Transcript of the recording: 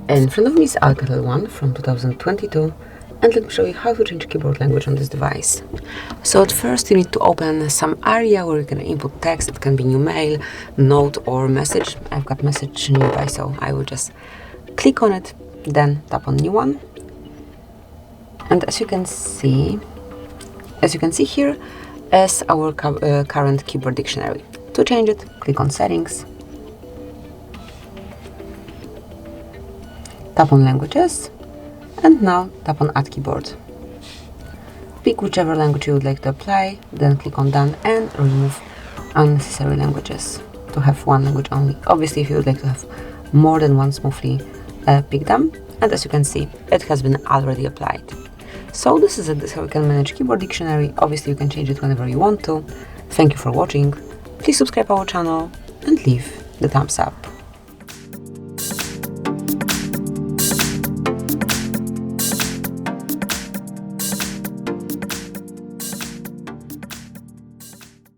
In front of me is ALCATEL one from 2022, and let me show you how to change keyboard language on this device. So at first you need to open some area where you can input text. It can be new mail, note or message. I've got message nearby, so I will just click on it, then tap on new one. And as you can see here is our current keyboard dictionary. To change it, click on settings, tap on languages, and now tap on add keyboard. Pick whichever language you would like to apply, then click on done and remove unnecessary languages to have one language only. Obviously, if you would like to have more than one, smoothly pick them. And as you can see, it has been already applied. So this is it. This is how you can manage keyboard dictionary. Obviously, you can change it whenever you want to. Thank you for watching. Please subscribe our channel and leave the thumbs up.